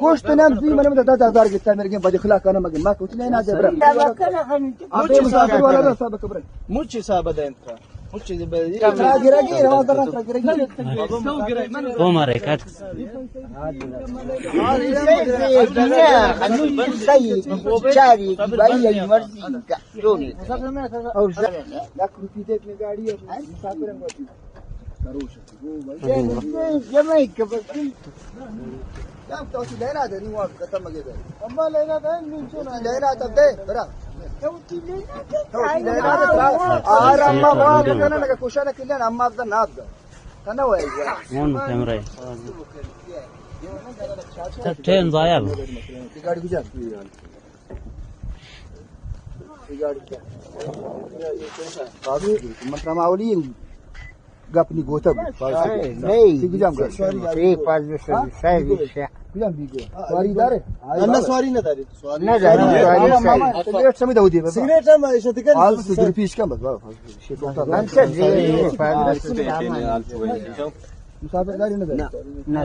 گوشت نم زی منم دار گفت مرگم بدی خلاق کنم مگه ما کوچ نه جبر ابي مسافر ولا صاحب كبر موچ صاحب ده انت موچ بدي راجي ما درت راجي عمر كات خلوني سيد شاري باي مرضي دوني او لا كروتيت में गाड़ी है मुसाफिर हम होती करोश वो जमाई कबर क्या तो लेना दे नहीं वो खत्म हो गया अम्मा लेना था नीचे ना लेना तब दे बरा توتي लेना और अम्मा बात करना ना कुशा ना किले अम्मा दा ना दा كنا وين مون كاميرا تين ضايع गाड़ी गुजर गाड़ी बाबू मतलब मावली गपनी गोता नहीं गुजम एक पांच शायद गुजम बीगे सवारी दारे انا سواري نه داري ना जारी सिगरेट समेत होती है सिगरेट ما ايش تكلم हाल सिगरेट पीस का बस شيء होता है मुसाफिर गाड़ी ना ना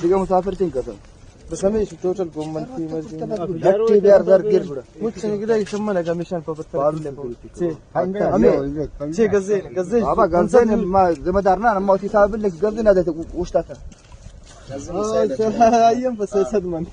दिगा मुसाफिर थिंक करता بس هم ايش توتال قوم في مزين جاكتي بير دار غير بڑا موچ كده يسمى لك مشان فقط سي امي سي غزين بابا غزين ما زمدارنا ما تي صاحب لك غزين هذا وش تاتا ايام بس صدمه